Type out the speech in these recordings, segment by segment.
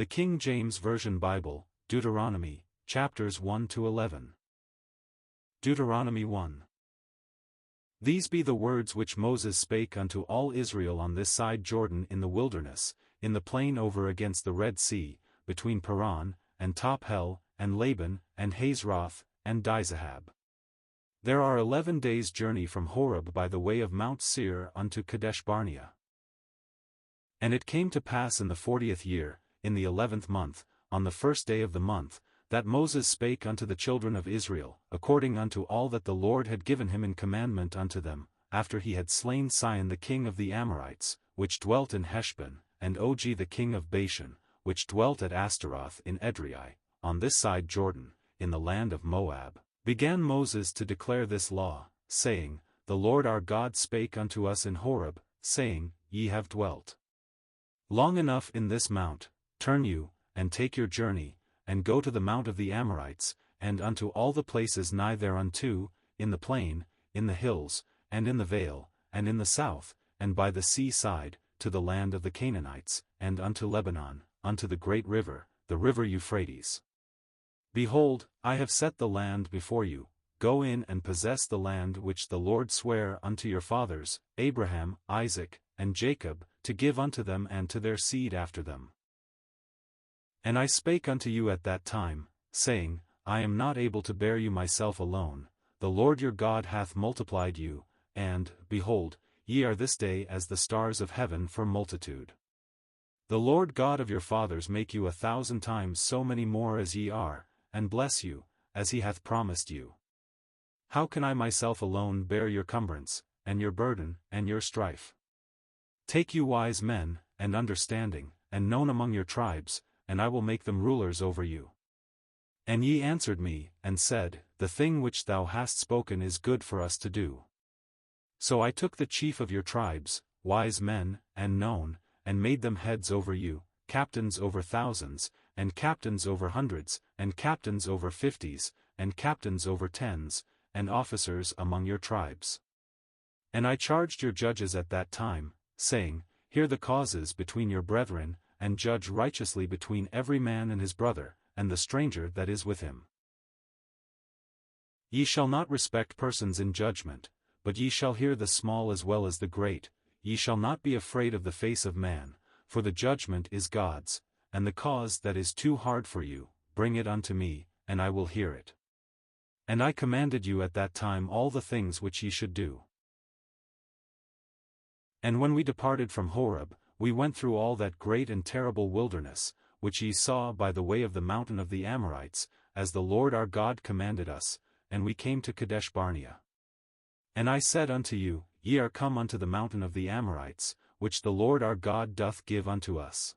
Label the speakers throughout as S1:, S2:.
S1: The King James Version Bible, Deuteronomy, chapters 1-11. Deuteronomy 1. These be the words which Moses spake unto all Israel on this side Jordan in the wilderness, in the plain over against the Red Sea, between Paran, and Tophel, and Laban, and Hazeroth, and Dizahab. There are 11 days' journey from Horeb by the way of Mount Seir unto Kadesh Barnea. And it came to pass in the 40th year, in the 11th month, on the first day of the month, that Moses spake unto the children of Israel, according unto all that the Lord had given him in commandment unto them, after he had slain Sihon the king of the Amorites, which dwelt in Heshbon, and Og the king of Bashan, which dwelt at Ashtaroth in Edrei, on this side Jordan, in the land of Moab. Began Moses to declare this law, saying, The Lord our God spake unto us in Horeb, saying, Ye have dwelt long enough in this mount, turn you, and take your journey, and go to the mount of the Amorites, and unto all the places nigh thereunto, in the plain, in the hills, and in the vale, and in the south, and by the sea side, to the land of the Canaanites, and unto Lebanon, unto the great river, the river Euphrates. Behold, I have set the land before you, go in and possess the land which the Lord sware unto your fathers, Abraham, Isaac, and Jacob, to give unto them and to their seed after them. And I spake unto you at that time, saying, I am not able to bear you myself alone, the Lord your God hath multiplied you, and, behold, ye are this day as the stars of heaven for multitude. The Lord God of your fathers make you 1,000 times so many more as ye are, and bless you, as he hath promised you. How can I myself alone bear your cumbrance, and your burden, and your strife? Take you wise men, and understanding, and known among your tribes, and I will make them rulers over you. And ye answered me, and said, The thing which thou hast spoken is good for us to do. So I took the chief of your tribes, wise men, and known, and made them heads over you, captains over thousands, and captains over hundreds, and captains over 50s, and captains over 10s, and officers among your tribes. And I charged your judges at that time, saying, Hear the causes between your brethren, and judge righteously between every man and his brother, and the stranger that is with him. Ye shall not respect persons in judgment, but ye shall hear the small as well as the great. Ye shall not be afraid of the face of man, for the judgment is God's, and the cause that is too hard for you, bring it unto me, and I will hear it. And I commanded you at that time all the things which ye should do. And when we departed from Horeb, we went through all that great and terrible wilderness, which ye saw by the way of the mountain of the Amorites, as the Lord our God commanded us, and we came to Kadesh Barnea. And I said unto you, Ye are come unto the mountain of the Amorites, which the Lord our God doth give unto us.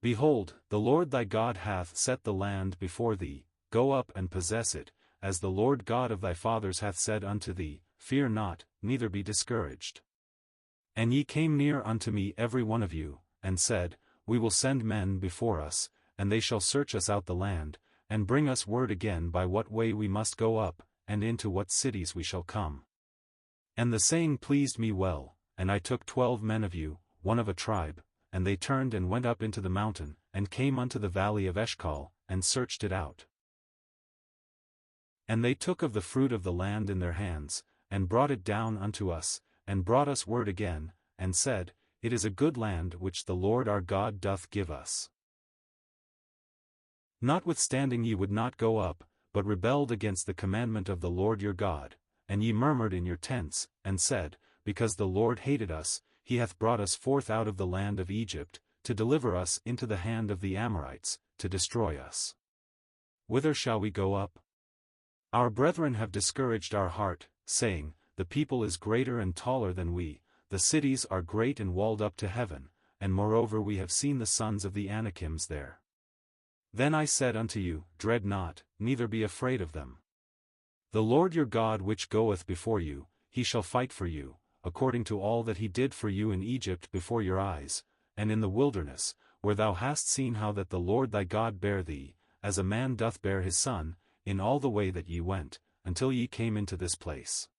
S1: Behold, the Lord thy God hath set the land before thee, go up and possess it, as the Lord God of thy fathers hath said unto thee, Fear not, neither be discouraged. And ye came near unto me every one of you, and said, We will send men before us, and they shall search us out the land, and bring us word again by what way we must go up, and into what cities we shall come. And the saying pleased me well, and I took 12 men of you, one of a tribe, and they turned and went up into the mountain, and came unto the valley of Eshcol, and searched it out. And they took of the fruit of the land in their hands, and brought it down unto us, and brought us word again, and said, It is a good land which the Lord our God doth give us. Notwithstanding ye would not go up, but rebelled against the commandment of the Lord your God, and ye murmured in your tents, and said, Because the Lord hated us, he hath brought us forth out of the land of Egypt, to deliver us into the hand of the Amorites, to destroy us. Whither shall we go up? Our brethren have discouraged our heart, saying, The people is greater and taller than we, the cities are great and walled up to heaven, and moreover we have seen the sons of the Anakims there. Then I said unto you, Dread not, neither be afraid of them. The Lord your God which goeth before you, he shall fight for you, according to all that he did for you in Egypt before your eyes, and in the wilderness, where thou hast seen how that the Lord thy God bare thee, as a man doth bear his son, in all the way that ye went, until ye came into this place.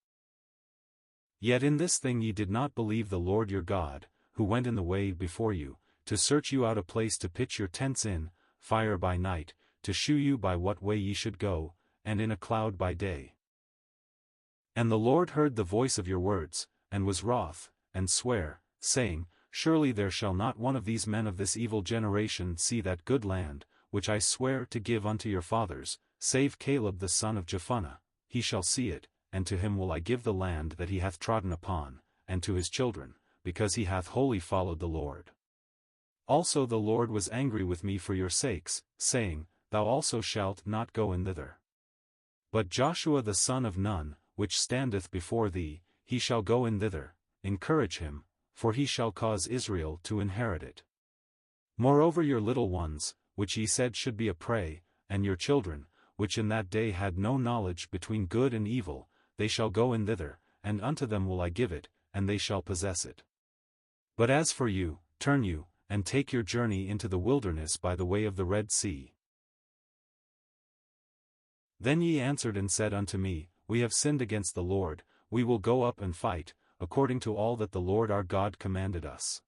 S1: Yet in this thing ye did not believe the Lord your God, who went in the way before you, to search you out a place to pitch your tents in, fire by night, to shew you by what way ye should go, and in a cloud by day. And the Lord heard the voice of your words, and was wroth, and sware, saying, Surely there shall not one of these men of this evil generation see that good land, which I swear to give unto your fathers, save Caleb the son of Jephunneh. He shall see it, and to him will I give the land that he hath trodden upon, and to his children, because he hath wholly followed the Lord. Also the Lord was angry with me for your sakes, saying, Thou also shalt not go in thither. But Joshua the son of Nun, which standeth before thee, he shall go in thither, encourage him, for he shall cause Israel to inherit it. Moreover your little ones, which ye said should be a prey, and your children, which in that day had no knowledge between good and evil, they shall go in thither, and unto them will I give it, and they shall possess it. But as for you, turn you, and take your journey into the wilderness by the way of the Red Sea. Then ye answered and said unto me, We have sinned against the Lord, we will go up and fight, according to all that the Lord our God commanded us.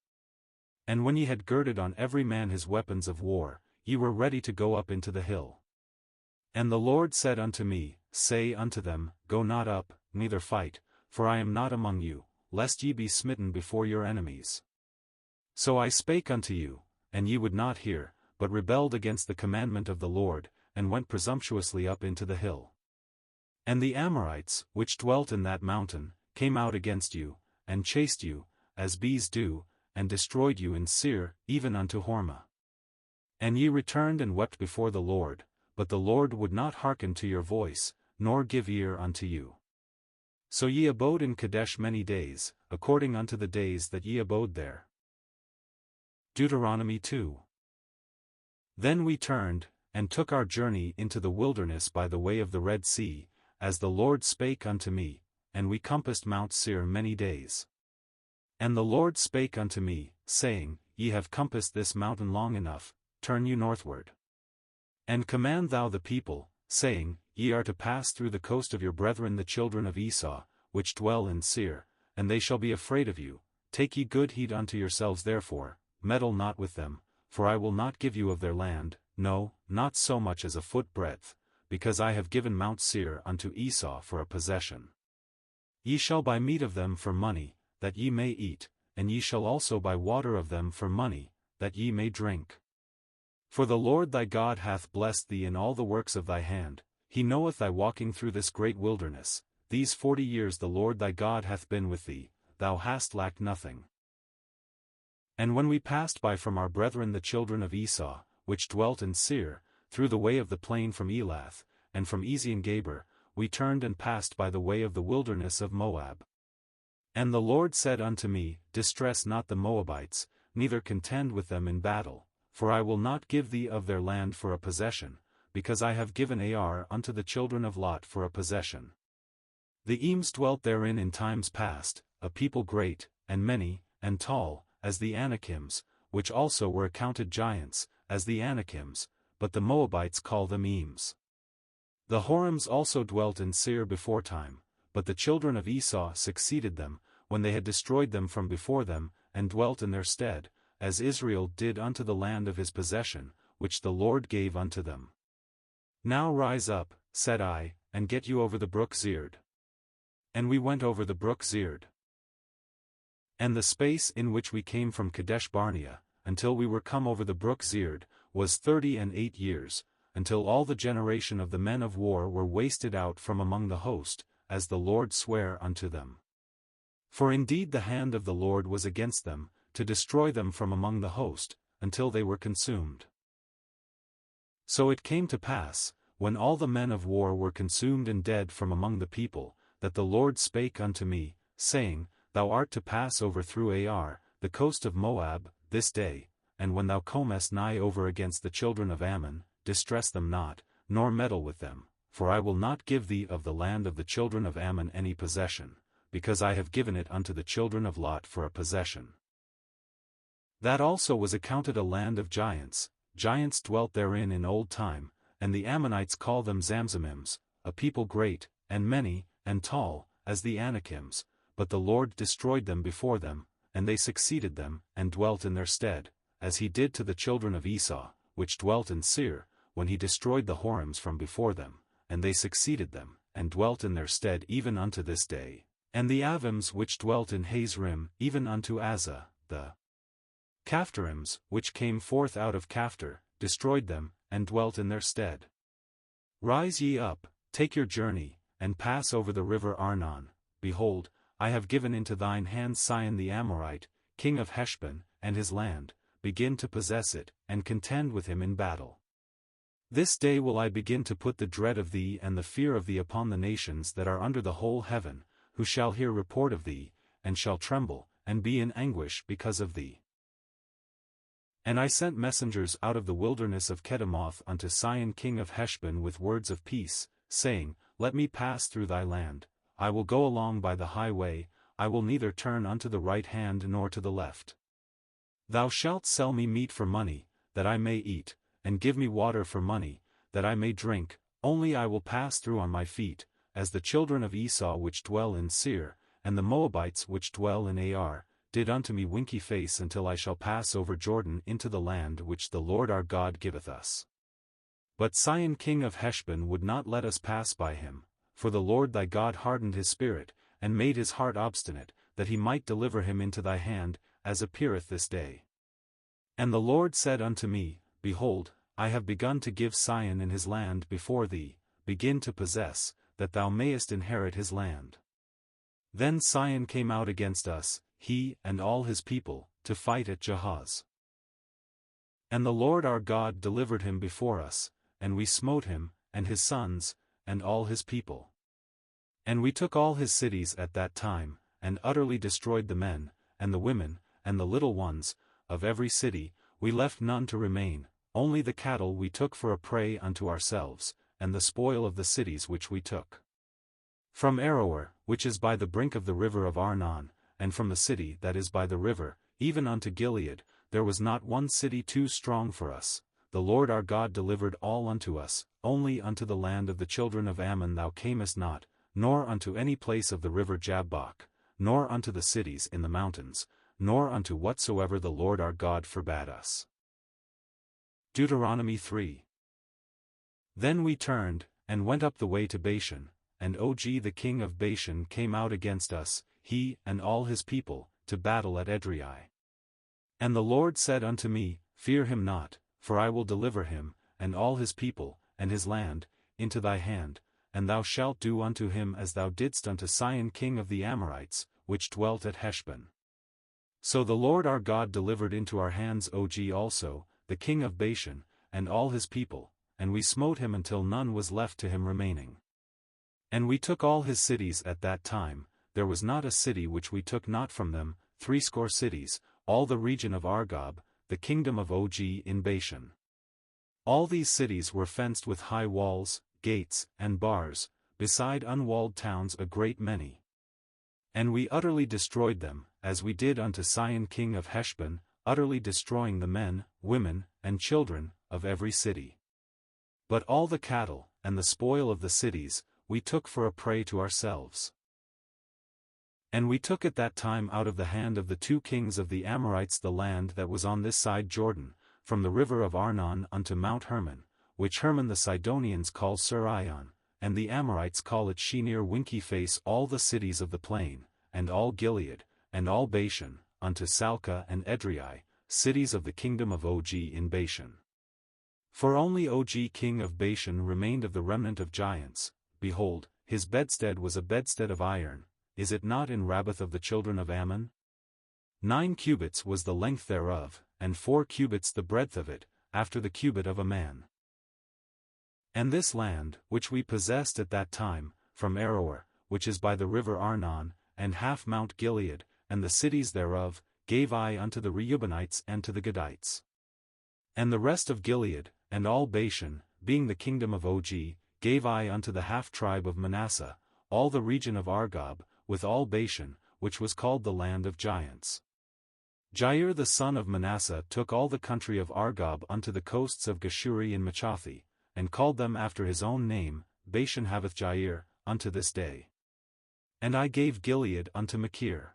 S1: And when ye had girded on every man his weapons of war, ye were ready to go up into the hill. And the Lord said unto me, Say unto them, Go not up, neither fight, for I am not among you, lest ye be smitten before your enemies. So I spake unto you, and ye would not hear, but rebelled against the commandment of the Lord, and went presumptuously up into the hill. And the Amorites, which dwelt in that mountain, came out against you, and chased you, as bees do, and destroyed you in Seir, even unto Hormah. And ye returned and wept before the Lord, but the Lord would not hearken to your voice, nor give ear unto you. So ye abode in Kadesh many days, according unto the days that ye abode there. Deuteronomy 2. Then we turned, and took our journey into the wilderness by the way of the Red Sea, as the Lord spake unto me, and we compassed Mount Seir many days. And the Lord spake unto me, saying, Ye have compassed this mountain long enough, turn you northward. And command thou the people, saying, Ye are to pass through the coast of your brethren the children of Esau, which dwell in Seir, and they shall be afraid of you. Take ye good heed unto yourselves therefore, meddle not with them, for I will not give you of their land, no, not so much as a foot breadth, because I have given Mount Seir unto Esau for a possession. Ye shall buy meat of them for money, that ye may eat, and ye shall also buy water of them for money, that ye may drink. For the Lord thy God hath blessed thee in all the works of thy hand, he knoweth thy walking through this great wilderness, these 40 years the Lord thy God hath been with thee, thou hast lacked nothing. And when we passed by from our brethren the children of Esau, which dwelt in Seir, through the way of the plain from Elath, and from Ezion-Geber, we turned and passed by the way of the wilderness of Moab. And the Lord said unto me, Distress not the Moabites, neither contend with them in battle, for I will not give thee of their land for a possession, because I have given Ar unto the children of Lot for a possession. The Ems dwelt therein in times past, a people great, and many, and tall, as the Anakims, which also were accounted giants, as the Anakims, but the Moabites call them Ems. The Horims also dwelt in Seir beforetime, but the children of Esau succeeded them, when they had destroyed them from before them, and dwelt in their stead, as Israel did unto the land of his possession, which the Lord gave unto them. Now rise up, said I, and get you over the brook Zered. And we went over the brook Zered. And the space in which we came from Kadesh Barnea, until we were come over the brook Zered, was 38 years, until all the generation of the men of war were wasted out from among the host, as the Lord sware unto them. For indeed the hand of the Lord was against them, to destroy them from among the host, until they were consumed. So it came to pass, when all the men of war were consumed and dead from among the people, that the Lord spake unto me, saying, Thou art to pass over through Ar, the coast of Moab, this day, and when thou comest nigh over against the children of Ammon, distress them not, nor meddle with them, for I will not give thee of the land of the children of Ammon any possession, because I have given it unto the children of Lot for a possession. That also was accounted a land of giants, giants dwelt therein in old time, and the Ammonites call them Zamzummims, a people great, and many, and tall, as the Anakims, but the Lord destroyed them before them, and they succeeded them, and dwelt in their stead, as he did to the children of Esau, which dwelt in Seir, when he destroyed the Horims from before them, and they succeeded them, and dwelt in their stead even unto this day. And the Avims which dwelt in Hazrim, even unto Azza, the Caphtorims, which came forth out of Caphtor, destroyed them, and dwelt in their stead. Rise ye up, take your journey, and pass over the river Arnon. Behold, I have given into thine hand Sihon the Amorite, king of Heshbon, and his land. Begin to possess it, and contend with him in battle. This day will I begin to put the dread of thee and the fear of thee upon the nations that are under the whole heaven, who shall hear report of thee, and shall tremble, and be in anguish because of thee. And I sent messengers out of the wilderness of Kedemoth unto Sihon king of Heshbon with words of peace, saying, Let me pass through thy land, I will go along by the highway, I will neither turn unto the right hand nor to the left. Thou shalt sell me meat for money, that I may eat, and give me water for money, that I may drink, only I will pass through on my feet, as the children of Esau which dwell in Seir, and the Moabites which dwell in Ar, did unto me winky face until I shall pass over Jordan into the land which the Lord our God giveth us. But Sihon king of Heshbon would not let us pass by him, for the Lord thy God hardened his spirit, and made his heart obstinate, that he might deliver him into thy hand, as appeareth this day. And the Lord said unto me, Behold, I have begun to give Sihon and his land before thee, begin to possess, that thou mayest inherit his land. Then Sihon came out against us, he and all his people, to fight at Jahaz. And the Lord our God delivered him before us, and we smote him, and his sons, and all his people. And we took all his cities at that time, and utterly destroyed the men, and the women, and the little ones, of every city. We left none to remain, only the cattle we took for a prey unto ourselves, and the spoil of the cities which we took. From Aroer, which is by the brink of the river of Arnon, and from the city that is by the river, even unto Gilead, there was not one city too strong for us. The Lord our God delivered all unto us, only unto the land of the children of Ammon thou camest not, nor unto any place of the river Jabbok, nor unto the cities in the mountains, nor unto whatsoever the Lord our God forbade us. Deuteronomy 3. Then we turned, and went up the way to Bashan, and Og the king of Bashan came out against us, he and all his people, to battle at Edrei. And the Lord said unto me, Fear him not, for I will deliver him, and all his people, and his land, into thy hand, and thou shalt do unto him as thou didst unto Sihon king of the Amorites, which dwelt at Heshbon. So the Lord our God delivered into our hands Og also, the king of Bashan, and all his people, and we smote him until none was left to him remaining. And we took all his cities at that time, there was not a city which we took not from them, 80 cities, all the region of Argob, the kingdom of Og in Bashan. All these cities were fenced with high walls, gates, and bars, beside unwalled towns a great many. And we utterly destroyed them, as we did unto Sihon king of Heshbon, utterly destroying the men, women, and children, of every city. But all the cattle, and the spoil of the cities, we took for a prey to ourselves. And we took at that time out of the hand of the 2 kings of the Amorites the land that was on this side Jordan, from the river of Arnon unto Mount Hermon, which Hermon the Sidonians call Sirion, and the Amorites call it Shenir winky face, all the cities of the plain, and all Gilead, and all Bashan, unto Salcah and Edrei, cities of the kingdom of Og in Bashan. For only Og king of Bashan remained of the remnant of giants. Behold, his bedstead was a bedstead of iron, is it not in Rabbath of the children of Ammon? 9 cubits was the length thereof, and 4 cubits the breadth of it, after the cubit of a man. And this land, which we possessed at that time, from Aroer, which is by the river Arnon, and half Mount Gilead, and the cities thereof, gave I unto the Reubenites and to the Gadites. And the rest of Gilead, and all Bashan, being the kingdom of Og, gave I unto the half-tribe of Manasseh, all the region of Argob, with all Bashan, which was called the land of giants. Jair the son of Manasseh took all the country of Argob unto the coasts of Geshuri and Machathi, and called them after his own name, Bashan haveth Jair, unto this day. And I gave Gilead unto Machir.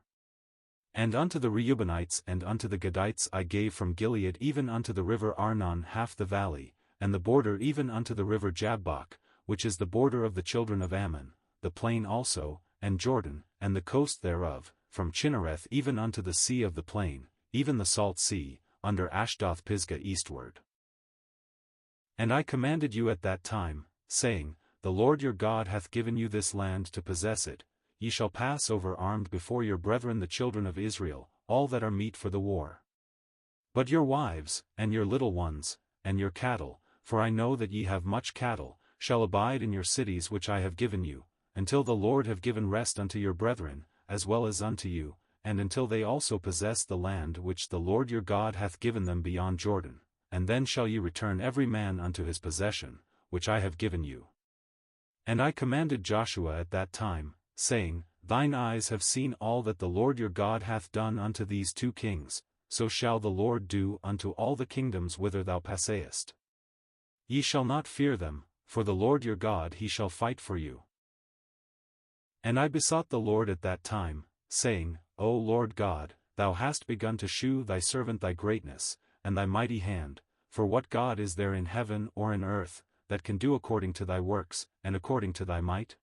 S1: And unto the Reubenites and unto the Gadites I gave from Gilead even unto the river Arnon half the valley, and the border even unto the river Jabbok, which is the border of the children of Ammon, the plain also, and Jordan, and the coast thereof, from Chinnereth even unto the sea of the plain, even the salt sea, under Ashdoth Pisgah eastward. And I commanded you at that time, saying, The Lord your God hath given you this land to possess it. Ye shall pass over armed before your brethren the children of Israel, all that are meet for the war. But your wives, and your little ones, and your cattle, for I know that ye have much cattle, shall abide in your cities which I have given you, until the Lord have given rest unto your brethren, as well as unto you, and until they also possess the land which the Lord your God hath given them beyond Jordan, and then shall ye return every man unto his possession, which I have given you. And I commanded Joshua at that time, saying, Thine eyes have seen all that the Lord your God hath done unto these two kings, so shall the Lord do unto all the kingdoms whither thou passest. Ye shall not fear them, for the Lord your God he shall fight for you. And I besought the Lord at that time, saying, O Lord God, thou hast begun to shew thy servant thy greatness, and thy mighty hand, for what God is there in heaven or in earth, that can do according to thy works, and according to thy might?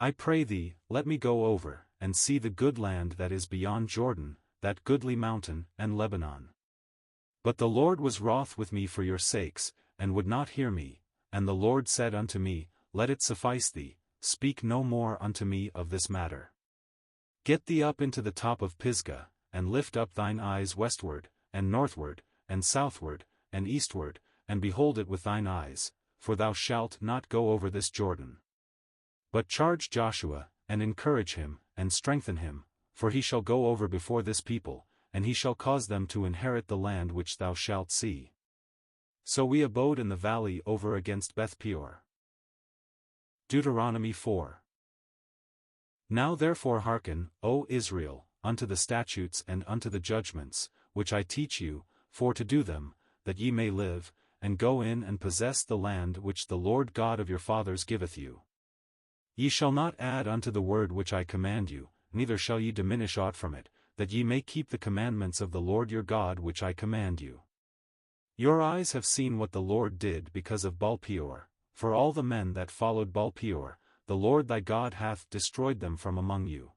S1: I pray thee, let me go over, and see the good land that is beyond Jordan, that goodly mountain, and Lebanon. But the Lord was wroth with me for your sakes, and would not hear me, and the Lord said unto me, Let it suffice thee, speak no more unto me of this matter. Get thee up into the top of Pisgah, and lift up thine eyes westward, and northward, and southward, and eastward, and behold it with thine eyes, for thou shalt not go over this Jordan. But charge Joshua, and encourage him, and strengthen him, for he shall go over before this people, and he shall cause them to inherit the land which thou shalt see. So we abode in the valley over against Beth-peor. Deuteronomy 4. Now therefore hearken, O Israel, unto the statutes and unto the judgments, which I teach you, for to do them, that ye may live, and go in and possess the land which the Lord God of your fathers giveth you. Ye shall not add unto the word which I command you, neither shall ye diminish aught from it, that ye may keep the commandments of the Lord your God which I command you. Your eyes have seen what the Lord did because of Baal-peor, for all the men that followed Baal-peor, the Lord thy God hath destroyed them from among you.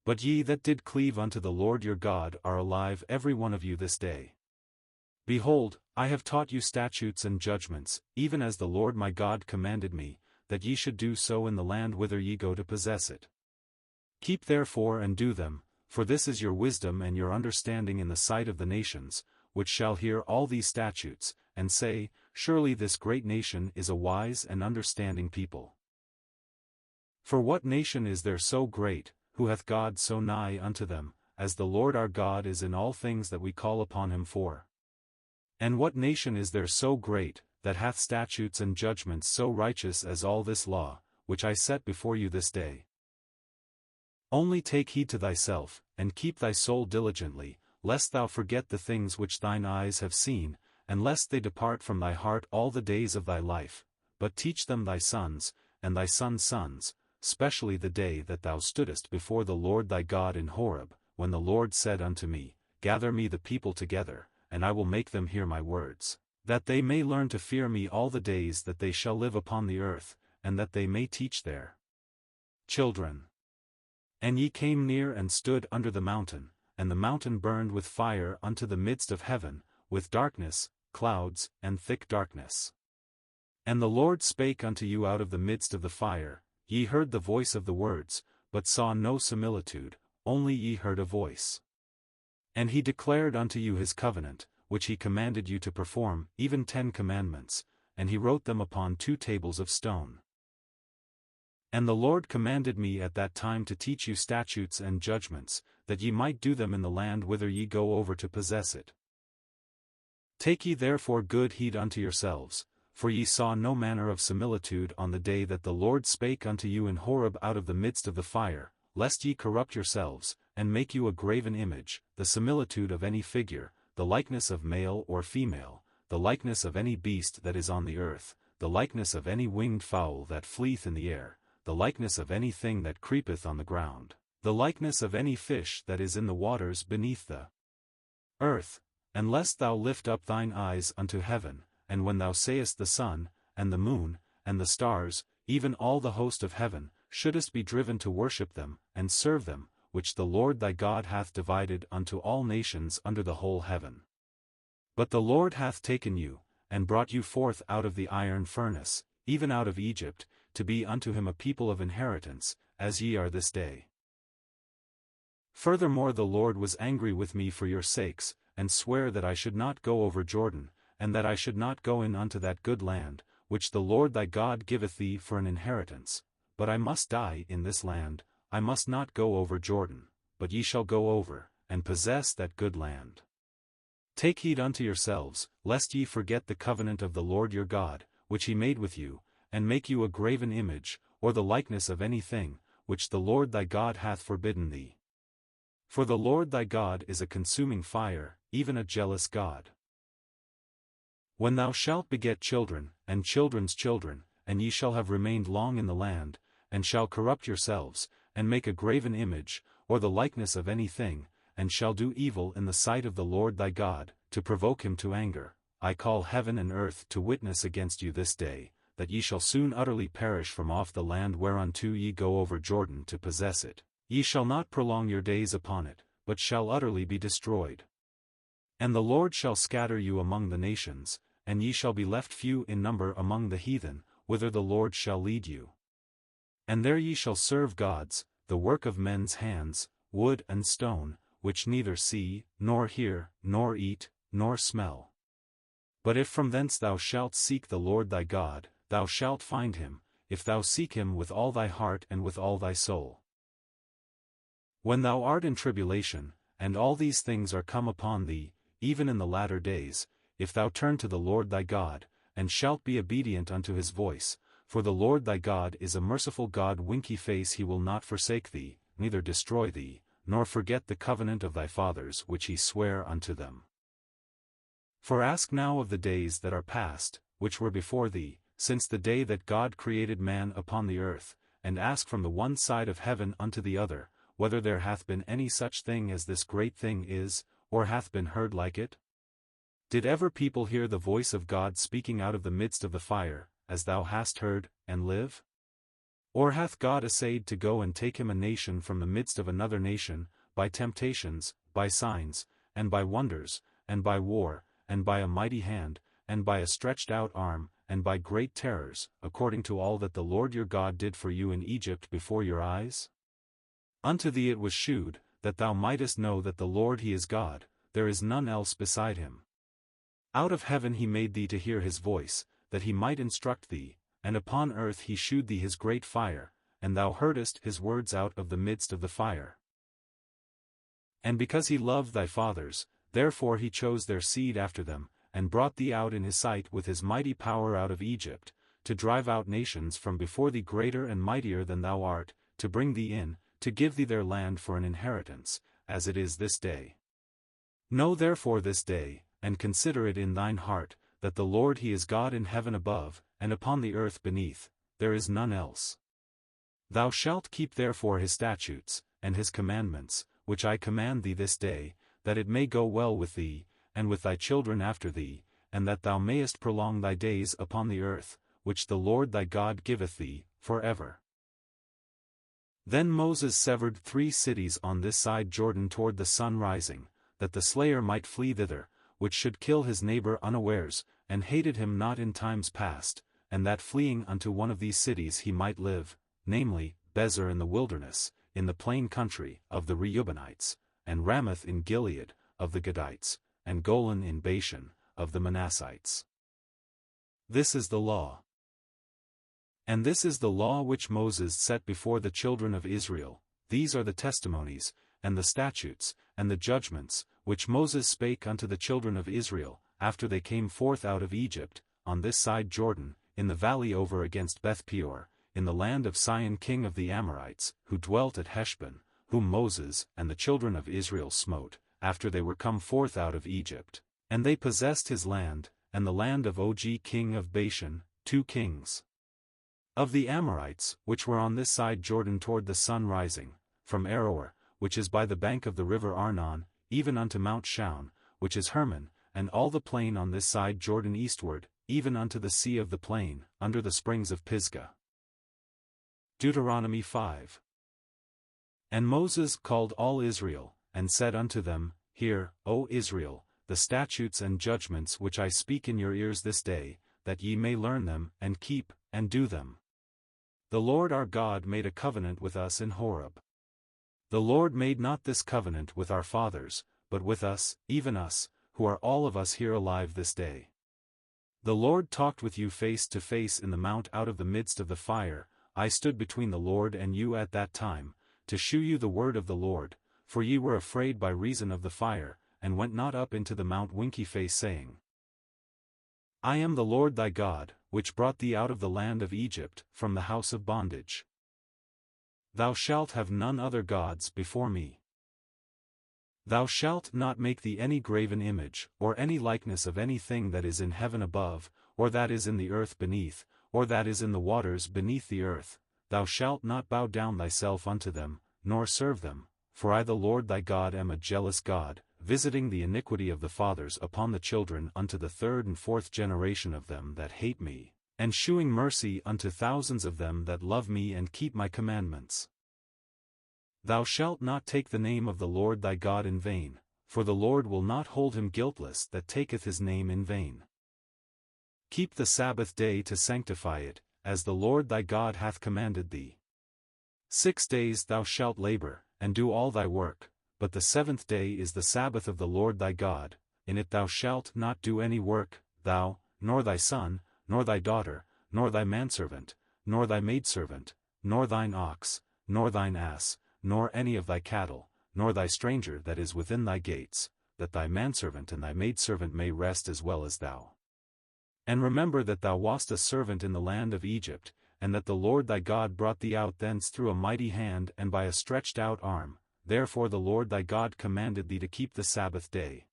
S1: But ye that did cleave unto the Lord your God are alive every one of you this day. Behold, I have taught you statutes and judgments, even as the Lord my God commanded me, that ye should do so in the land whither ye go to possess it. Keep therefore and do them, for this is your wisdom and your understanding in the sight of the nations, which shall hear all these statutes, and say, Surely this great nation is a wise and understanding people. For what nation is there so great, who hath God so nigh unto them, as the Lord our God is in all things that we call upon him for? And what nation is there so great, that hath statutes and judgments so righteous as all this law, which I set before you this day? Only take heed to thyself, and keep thy soul diligently, lest thou forget the things which thine eyes have seen, and lest they depart from thy heart all the days of thy life, but teach them thy sons, and thy sons' sons, specially the day that thou stoodest before the Lord thy God in Horeb, when the Lord said unto me, Gather me the people together, and I will make them hear my words, that they may learn to fear me all the days that they shall live upon the earth, and that they may teach their children. And ye came near and stood under the mountain, and the mountain burned with fire unto the midst of heaven, with darkness, clouds, and thick darkness. And the Lord spake unto you out of the midst of the fire. Ye heard the voice of the words, but saw no similitude, only ye heard a voice. And he declared unto you his covenant, which he commanded you to perform, even 10 commandments, and he wrote them upon 2 tables of stone. And the Lord commanded me at that time to teach you statutes and judgments, that ye might do them in the land whither ye go over to possess it. Take ye therefore good heed unto yourselves, for ye saw no manner of similitude on the day that the Lord spake unto you in Horeb out of the midst of the fire, lest ye corrupt yourselves, and make you a graven image, the similitude of any figure, the likeness of male or female, the likeness of any beast that is on the earth, the likeness of any winged fowl that fleeth in the air, the likeness of any thing that creepeth on the ground, the likeness of any fish that is in the waters beneath the earth, and lest thou lift up thine eyes unto heaven, and when thou sayest the sun, and the moon, and the stars, even all the host of heaven, shouldest be driven to worship them, and serve them, which the Lord thy God hath divided unto all nations under the whole heaven. But the Lord hath taken you, and brought you forth out of the iron furnace, even out of Egypt, to be unto him a people of inheritance, as ye are this day. Furthermore the Lord was angry with me for your sakes, and sware that I should not go over Jordan, and that I should not go in unto that good land, which the Lord thy God giveth thee for an inheritance, but I must die in this land, I must not go over Jordan, but ye shall go over, and possess that good land. Take heed unto yourselves, lest ye forget the covenant of the Lord your God, which he made with you, and make you a graven image, or the likeness of any thing, which the Lord thy God hath forbidden thee. For the Lord thy God is a consuming fire, even a jealous God. When thou shalt beget children, and children's children, and ye shall have remained long in the land, and shall corrupt yourselves, and make a graven image, or the likeness of any thing, and shall do evil in the sight of the Lord thy God, to provoke him to anger, I call heaven and earth to witness against you this day, that ye shall soon utterly perish from off the land whereunto ye go over Jordan to possess it. Ye shall not prolong your days upon it, but shall utterly be destroyed. And the Lord shall scatter you among the nations, and ye shall be left few in number among the heathen, whither the Lord shall lead you. And there ye shall serve gods, the work of men's hands, wood and stone, which neither see, nor hear, nor eat, nor smell. But if from thence thou shalt seek the Lord thy God, thou shalt find him, if thou seek him with all thy heart and with all thy soul. When thou art in tribulation, and all these things are come upon thee, even in the latter days, if thou turn to the Lord thy God, and shalt be obedient unto his voice, for the Lord thy God is a merciful God, winky face, he will not forsake thee, neither destroy thee, nor forget the covenant of thy fathers which he sware unto them. For ask now of the days that are past, which were before thee, since the day that God created man upon the earth, and ask from the one side of heaven unto the other, whether there hath been any such thing as this great thing is, or hath been heard like it? Did ever people hear the voice of God speaking out of the midst of the fire, as thou hast heard, and live? Or hath God essayed to go and take him a nation from the midst of another nation, by temptations, by signs, and by wonders, and by war, and by a mighty hand, and by a stretched out arm, and by great terrors, according to all that the Lord your God did for you in Egypt before your eyes? Unto thee it was shewed, that thou mightest know that the Lord he is God, there is none else beside him. Out of heaven he made thee to hear his voice, that he might instruct thee, and upon earth he shewed thee his great fire, and thou heardest his words out of the midst of the fire. And because he loved thy fathers, therefore he chose their seed after them, and brought thee out in his sight with his mighty power out of Egypt, to drive out nations from before thee greater and mightier than thou art, to bring thee in, to give thee their land for an inheritance, as it is this day. Know therefore this day, and consider it in thine heart, that the Lord he is God in heaven above, and upon the earth beneath, there is none else. Thou shalt keep therefore his statutes, and his commandments, which I command thee this day, that it may go well with thee, and with thy children after thee, and that thou mayest prolong thy days upon the earth, which the Lord thy God giveth thee, for ever. Then Moses severed 3 cities on this side Jordan toward the sun rising, that the slayer might flee thither, which should kill his neighbor unawares, and hated him not in times past, and that fleeing unto one of these cities he might live, namely, Bezer in the wilderness, in the plain country, of the Reubenites, and Ramoth in Gilead, of the Gadites, and Golan in Bashan, of the Manassites. This is the law. And this is the law which Moses set before the children of Israel, these are the testimonies, and the statutes, and the judgments, which Moses spake unto the children of Israel, after they came forth out of Egypt, on this side Jordan, in the valley over against Beth-peor, in the land of Sihon king of the Amorites, who dwelt at Heshbon, whom Moses and the children of Israel smote, after they were come forth out of Egypt. And they possessed his land, and the land of Og king of Bashan, 2 kings of the Amorites, which were on this side Jordan toward the sun rising, from Aroer, which is by the bank of the river Arnon, even unto Mount Shaun, which is Hermon, and all the plain on this side Jordan eastward, even unto the sea of the plain, under the springs of Pisgah. Deuteronomy 5. And Moses called all Israel, and said unto them, Hear, O Israel, the statutes and judgments which I speak in your ears this day, that ye may learn them, and keep, and do them. The Lord our God made a covenant with us in Horeb. The Lord made not this covenant with our fathers, but with us, even us, who are all of us here alive this day. The Lord talked with you face to face in the mount out of the midst of the fire. I stood between the Lord and you at that time, to shew you the word of the Lord, for ye were afraid by reason of the fire, and went not up into the mount winky face, saying, I am the Lord thy God, which brought thee out of the land of Egypt, from the house of bondage. Thou shalt have none other gods before me. Thou shalt not make thee any graven image, or any likeness of anything that is in heaven above, or that is in the earth beneath, or that is in the waters beneath the earth. Thou shalt not bow down thyself unto them, nor serve them, for I the Lord thy God am a jealous God, visiting the iniquity of the fathers upon the children unto the third and fourth generation of them that hate me, and shewing mercy unto thousands of them that love me and keep my commandments. Thou shalt not take the name of the Lord thy God in vain, for the Lord will not hold him guiltless that taketh his name in vain. Keep the Sabbath day to sanctify it, as the Lord thy God hath commanded thee. 6 days thou shalt labor, and do all thy work, but the 7th day is the Sabbath of the Lord thy God. In it thou shalt not do any work, thou, nor thy son, nor thy daughter, nor thy manservant, nor thy maidservant, nor thine ox, nor thine ass, nor any of thy cattle, nor thy stranger that is within thy gates, that thy manservant and thy maidservant may rest as well as thou. And remember that thou wast a servant in the land of Egypt, and that the Lord thy God brought thee out thence through a mighty hand and by a stretched out arm. Therefore the Lord thy God commanded thee to keep the Sabbath day.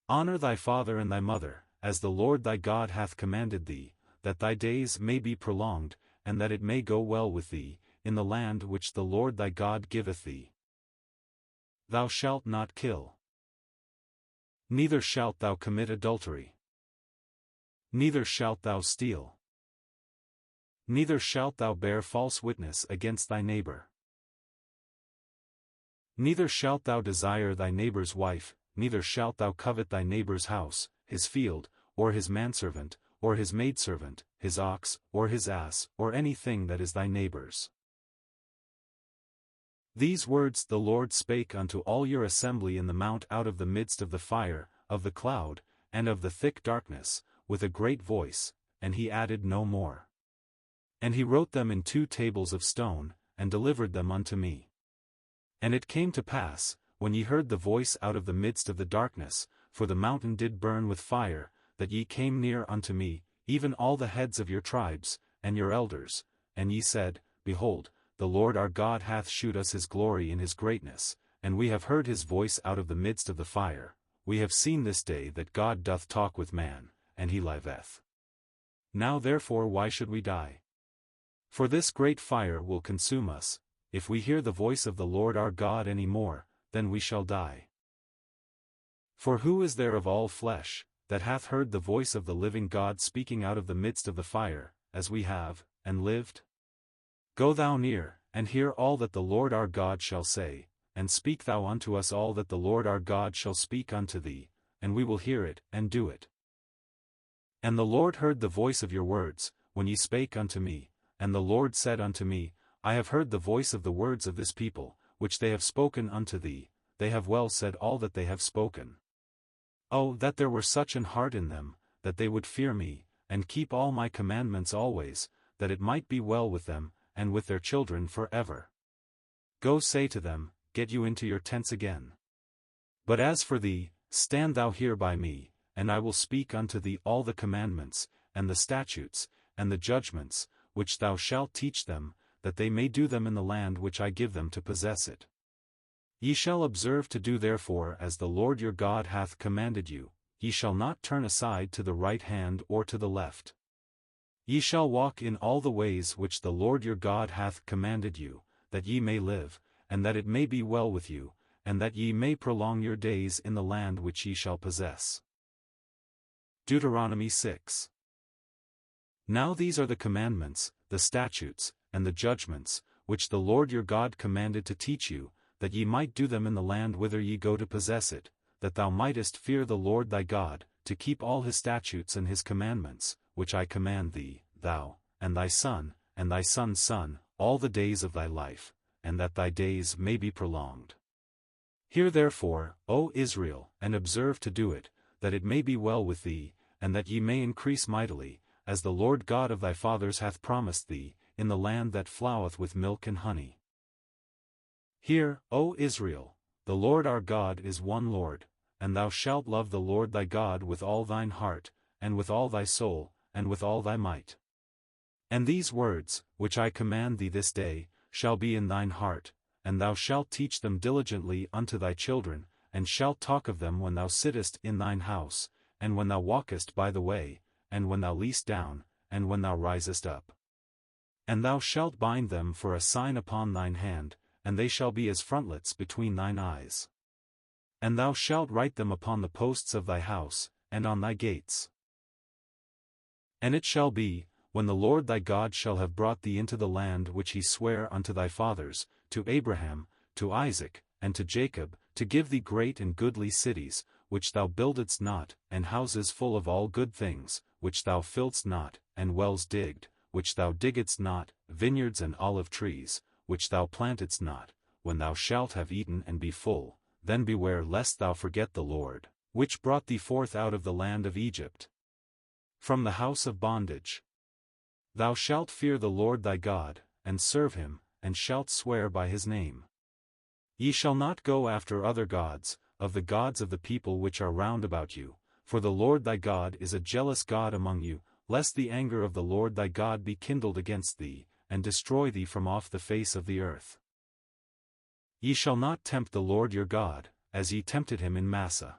S1: Honor thy father and thy mother, as the Lord thy God hath commanded thee, that thy days may be prolonged, and that it may go well with thee, in the land which the Lord thy God giveth thee. Thou shalt not kill. Neither shalt thou commit adultery. Neither shalt thou steal. Neither shalt thou bear false witness against thy neighbor. Neither shalt thou desire thy neighbor's wife, neither shalt thou covet thy neighbor's house, his field, or his manservant, or his maidservant, his ox, or his ass, or anything that is thy neighbor's. These words the Lord spake unto all your assembly in the mount out of the midst of the fire, of the cloud, and of the thick darkness, with a great voice, and he added no more. And he wrote them in 2 tables of stone, and delivered them unto me. And it came to pass, when ye heard the voice out of the midst of the darkness, for the mountain did burn with fire, that ye came near unto me, even all the heads of your tribes, and your elders, and ye said, Behold, the Lord our God hath shewed us his glory in his greatness, and we have heard his voice out of the midst of the fire. We have seen this day that God doth talk with man, and he liveth. Now therefore why should we die? For this great fire will consume us. If we hear the voice of the Lord our God any more, then we shall die. For who is there of all flesh, that hath heard the voice of the living God speaking out of the midst of the fire, as we have, and lived? Go thou near, and hear all that the Lord our God shall say, and speak thou unto us all that the Lord our God shall speak unto thee, and we will hear it, and do it. And the Lord heard the voice of your words, when ye spake unto me, and the Lord said unto me, I have heard the voice of the words of this people, which they have spoken unto thee. They have well said all that they have spoken. Oh, that there were such an heart in them, that they would fear me, and keep all my commandments always, that it might be well with them, and with their children forever. Go say to them, Get you into your tents again. But as for thee, stand thou here by me, and I will speak unto thee all the commandments, and the statutes, and the judgments, which thou shalt teach them, that they may do them in the land which I give them to possess it. Ye shall observe to do therefore as the Lord your God hath commanded you. Ye shall not turn aside to the right hand or to the left. Ye shall walk in all the ways which the Lord your God hath commanded you, that ye may live, and that it may be well with you, and that ye may prolong your days in the land which ye shall possess. Deuteronomy 6. Now these are the commandments, the statutes, and the judgments, which the Lord your God commanded to teach you, that ye might do them in the land whither ye go to possess it, that thou mightest fear the Lord thy God, to keep all his statutes and his commandments, which I command thee, thou, and thy son, and thy son's son, all the days of thy life, and that thy days may be prolonged. Hear therefore, O Israel, and observe to do it, that it may be well with thee, and that ye may increase mightily, as the Lord God of thy fathers hath promised thee, in the land that floweth with milk and honey. Hear, O Israel, the Lord our God is one Lord, and thou shalt love the Lord thy God with all thine heart, and with all thy soul, and with all thy might. And these words, which I command thee this day, shall be in thine heart, and thou shalt teach them diligently unto thy children, and shalt talk of them when thou sittest in thine house, and when thou walkest by the way, and when thou liest down, and when thou risest up. And thou shalt bind them for a sign upon thine hand, and they shall be as frontlets between thine eyes. And thou shalt write them upon the posts of thy house, and on thy gates. And it shall be, when the Lord thy God shall have brought thee into the land which he sware unto thy fathers, to Abraham, to Isaac, and to Jacob, to give thee great and goodly cities, which thou buildedst not, and houses full of all good things, which thou filledst not, and wells digged, which thou diggedst not, vineyards and olive trees, which thou plantedst not, when thou shalt have eaten and be full, then beware lest thou forget the Lord, which brought thee forth out of the land of Egypt, from the house of bondage. Thou shalt fear the Lord thy God, and serve him, and shalt swear by his name. Ye shall not go after other gods, of the gods of the people which are round about you, for the Lord thy God is a jealous God among you, lest the anger of the Lord thy God be kindled against thee, and destroy thee from off the face of the earth. Ye shall not tempt the Lord your God, as ye tempted him in Massah.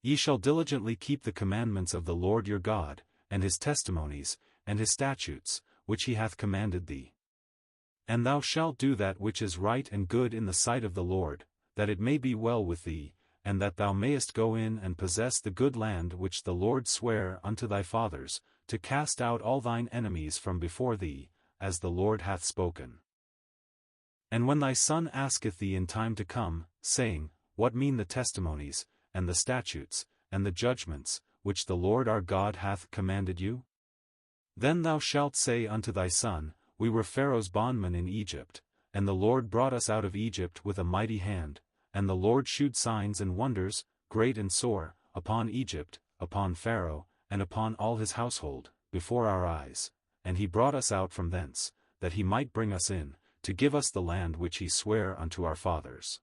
S1: Ye shall diligently keep the commandments of the Lord your God, and his testimonies, and his statutes, which he hath commanded thee. And thou shalt do that which is right and good in the sight of the Lord, that it may be well with thee, and that thou mayest go in and possess the good land which the Lord sware unto thy fathers, to cast out all thine enemies from before thee, as the Lord hath spoken. And when thy son asketh thee in time to come, saying, What mean the testimonies, and the statutes, and the judgments, which the Lord our God hath commanded you? Then thou shalt say unto thy son, We were Pharaoh's bondmen in Egypt, and the Lord brought us out of Egypt with a mighty hand, and the Lord shewed signs and wonders, great and sore, upon Egypt, upon Pharaoh, and upon all his household, before our eyes, and he brought us out from thence, that he might bring us in, to give us the land which he sware unto our fathers.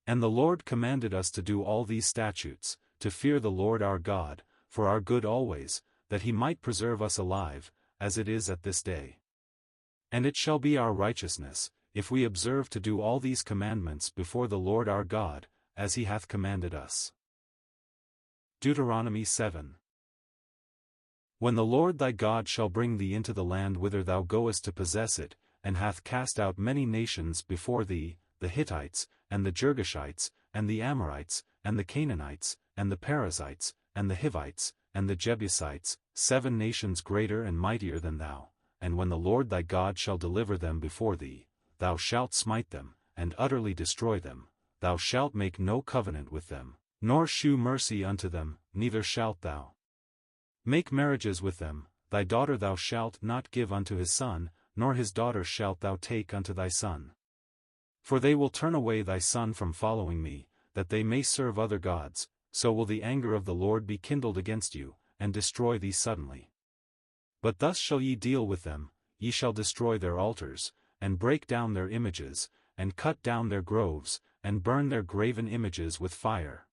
S1: And the Lord commanded us to do all these statutes, to fear the Lord our God, for our good always, that he might preserve us alive, as it is at this day. And it shall be our righteousness, if we observe to do all these commandments before the Lord our God, as he hath commanded us. Deuteronomy 7. When the Lord thy God shall bring thee into the land whither thou goest to possess it, and hath cast out many nations before thee, the Hittites, and the Girgashites, and the Amorites, and the Canaanites, and the Perizzites, and the Hivites, and the Jebusites, 7 nations greater and mightier than thou, and when the Lord thy God shall deliver them before thee, thou shalt smite them, and utterly destroy them, thou shalt make no covenant with them, nor shew mercy unto them, neither shalt thou make marriages with them, thy daughter thou shalt not give unto his son, nor his daughter shalt thou take unto thy son. For they will turn away thy son from following me, that they may serve other gods, so will the anger of the Lord be kindled against you, and destroy thee suddenly. But thus shall ye deal with them, ye shall destroy their altars, and break down their images, and cut down their groves, and burn their graven images with fire.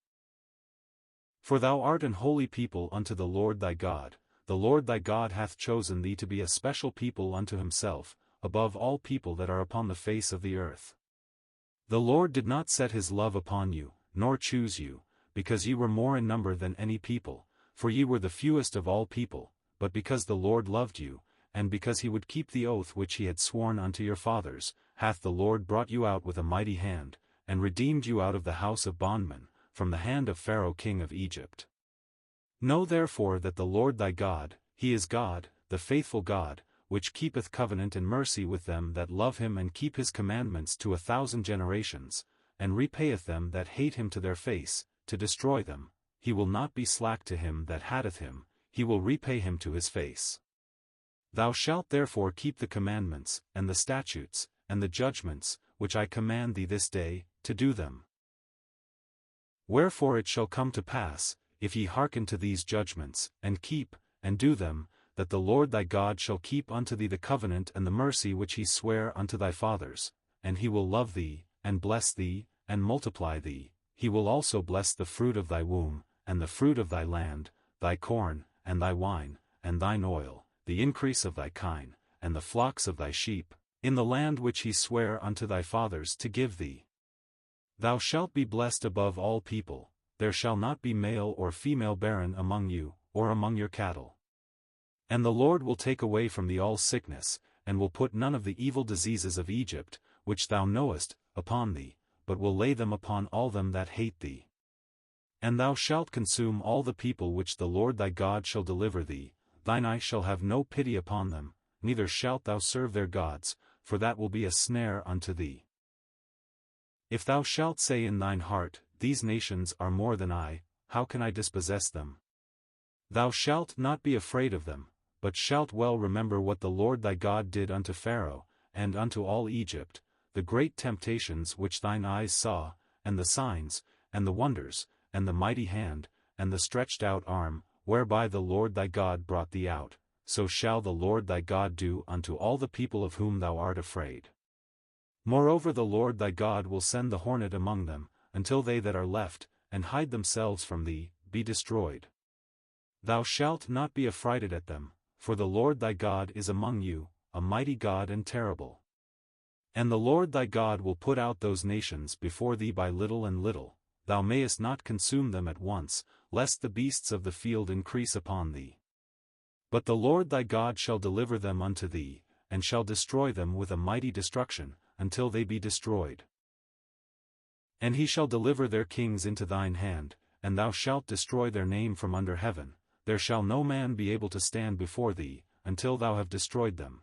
S1: For thou art an holy people unto the Lord thy God. The Lord thy God hath chosen thee to be a special people unto himself, above all people that are upon the face of the earth. The Lord did not set his love upon you, nor choose you, because ye were more in number than any people, for ye were the fewest of all people, but because the Lord loved you, and because he would keep the oath which he had sworn unto your fathers, hath the Lord brought you out with a mighty hand, and redeemed you out of the house of bondmen, from the hand of Pharaoh king of Egypt. Know therefore that the Lord thy God, he is God, the faithful God, which keepeth covenant and mercy with them that love him and keep his commandments to 1,000 generations, and repayeth them that hate him to their face, to destroy them. He will not be slack to him that hateth him, he will repay him to his face. Thou shalt therefore keep the commandments, and the statutes, and the judgments, which I command thee this day, to do them. Wherefore it shall come to pass, if ye hearken to these judgments, and keep, and do them, that the Lord thy God shall keep unto thee the covenant and the mercy which he sware unto thy fathers, and he will love thee, and bless thee, and multiply thee. He will also bless the fruit of thy womb, and the fruit of thy land, thy corn, and thy wine, and thine oil, the increase of thy kine, and the flocks of thy sheep, in the land which he sware unto thy fathers to give thee. Thou shalt be blessed above all people, there shall not be male or female barren among you, or among your cattle. And the Lord will take away from thee all sickness, and will put none of the evil diseases of Egypt, which thou knowest, upon thee, but will lay them upon all them that hate thee. And thou shalt consume all the people which the Lord thy God shall deliver thee, thine eye shall have no pity upon them, neither shalt thou serve their gods, for that will be a snare unto thee. If thou shalt say in thine heart, These nations are more than I, how can I dispossess them? Thou shalt not be afraid of them, but shalt well remember what the Lord thy God did unto Pharaoh, and unto all Egypt, the great temptations which thine eyes saw, and the signs, and the wonders, and the mighty hand, and the stretched out arm, whereby the Lord thy God brought thee out, so shall the Lord thy God do unto all the people of whom thou art afraid. Moreover the Lord thy God will send the hornet among them, until they that are left, and hide themselves from thee, be destroyed. Thou shalt not be affrighted at them, for the Lord thy God is among you, a mighty God and terrible. And the Lord thy God will put out those nations before thee by little and little, thou mayest not consume them at once, lest the beasts of the field increase upon thee. But the Lord thy God shall deliver them unto thee, and shall destroy them with a mighty destruction, until they be destroyed. And he shall deliver their kings into thine hand, and thou shalt destroy their name from under heaven, there shall no man be able to stand before thee, until thou have destroyed them.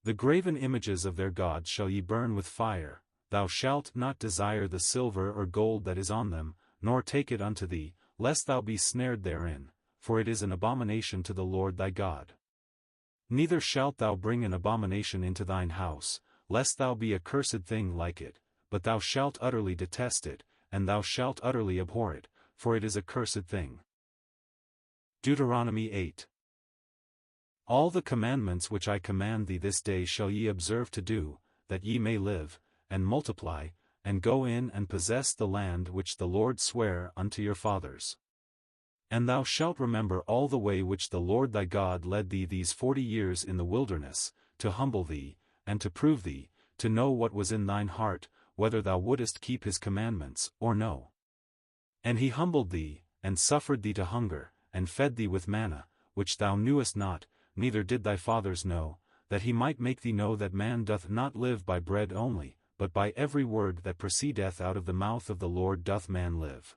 S1: The graven images of their gods shall ye burn with fire, thou shalt not desire the silver or gold that is on them, nor take it unto thee, lest thou be snared therein, for it is an abomination to the Lord thy God. Neither shalt thou bring an abomination into thine house, lest thou be a cursed thing like it, but thou shalt utterly detest it, and thou shalt utterly abhor it, for it is a cursed thing. Deuteronomy 8. All the commandments which I command thee this day shall ye observe to do, that ye may live, and multiply, and go in and possess the land which the Lord sware unto your fathers. And thou shalt remember all the way which the Lord thy God led thee these 40 years in the wilderness, to humble thee, and to prove thee, to know what was in thine heart, whether thou wouldest keep his commandments, or no. And he humbled thee, and suffered thee to hunger, and fed thee with manna, which thou knewest not, neither did thy fathers know, that he might make thee know that man doth not live by bread only, but by every word that proceedeth out of the mouth of the Lord doth man live.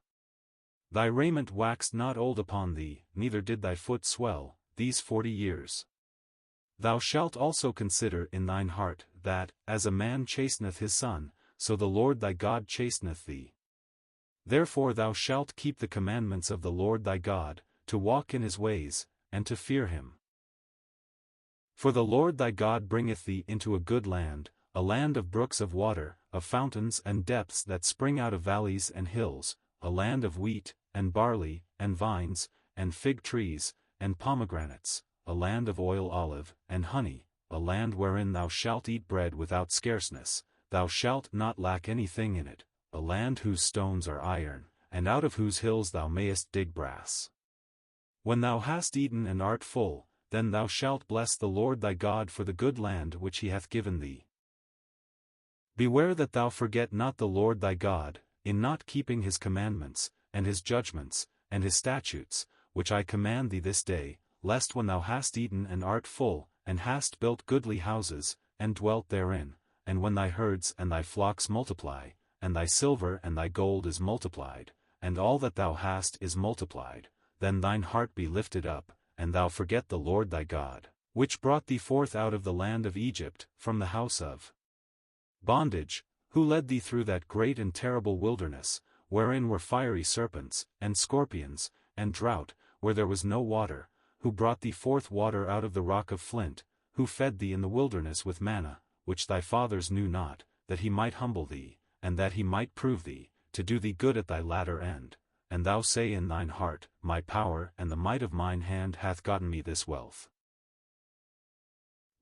S1: Thy raiment waxed not old upon thee, neither did thy foot swell, these 40 years. Thou shalt also consider in thine heart, that, as a man chasteneth his son, so the Lord thy God chasteneth thee. Therefore thou shalt keep the commandments of the Lord thy God, to walk in his ways, and to fear him. For the Lord thy God bringeth thee into a good land, a land of brooks of water, of fountains and depths that spring out of valleys and hills, a land of wheat, and barley, and vines, and fig trees, and pomegranates, a land of oil olive, and honey, a land wherein thou shalt eat bread without scarceness, thou shalt not lack anything in it, a land whose stones are iron, and out of whose hills thou mayest dig brass. When thou hast eaten and art full, then thou shalt bless the Lord thy God for the good land which he hath given thee. Beware that thou forget not the Lord thy God, in not keeping his commandments, and his judgments, and his statutes, which I command thee this day, lest when thou hast eaten and art full, and hast built goodly houses, and dwelt therein, and when thy herds and thy flocks multiply, and thy silver and thy gold is multiplied, and all that thou hast is multiplied, then thine heart be lifted up, and thou forget the Lord thy God, which brought thee forth out of the land of Egypt, from the house of bondage, who led thee through that great and terrible wilderness, wherein were fiery serpents, and scorpions, and drought, where there was no water, who brought thee forth water out of the rock of flint, who fed thee in the wilderness with manna, which thy fathers knew not, that he might humble thee, and that he might prove thee, to do thee good at thy latter end. And thou say in thine heart, My power and the might of mine hand hath gotten me this wealth.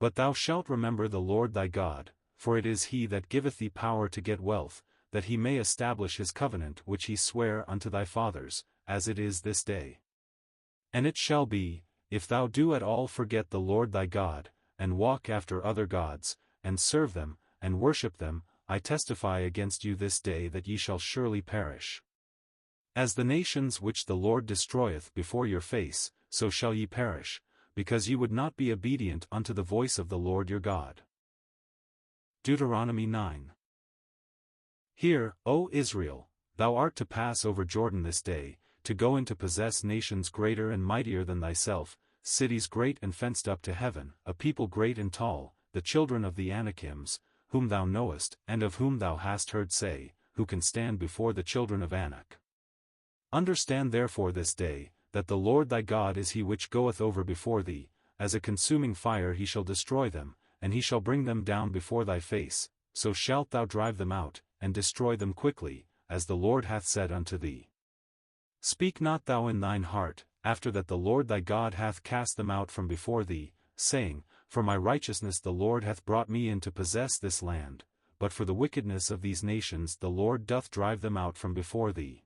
S1: But thou shalt remember the Lord thy God, for it is he that giveth thee power to get wealth, that he may establish his covenant which he sware unto thy fathers, as it is this day. And it shall be, if thou do at all forget the Lord thy God, and walk after other gods, and serve them, and worship them, I testify against you this day that ye shall surely perish. As the nations which the Lord destroyeth before your face, so shall ye perish, because ye would not be obedient unto the voice of the Lord your God. Deuteronomy 9. Hear, O Israel, thou art to pass over Jordan this day, to go in to possess nations greater and mightier than thyself, cities great and fenced up to heaven, a people great and tall, the children of the Anakims, whom thou knowest, and of whom thou hast heard say, who can stand before the children of Anak. Understand therefore this day, that the Lord thy God is he which goeth over before thee, as a consuming fire he shall destroy them, and he shall bring them down before thy face, so shalt thou drive them out, and destroy them quickly, as the Lord hath said unto thee. Speak not thou in thine heart, after that the Lord thy God hath cast them out from before thee, saying, For my righteousness the Lord hath brought me in to possess this land, but for the wickedness of these nations the Lord doth drive them out from before thee.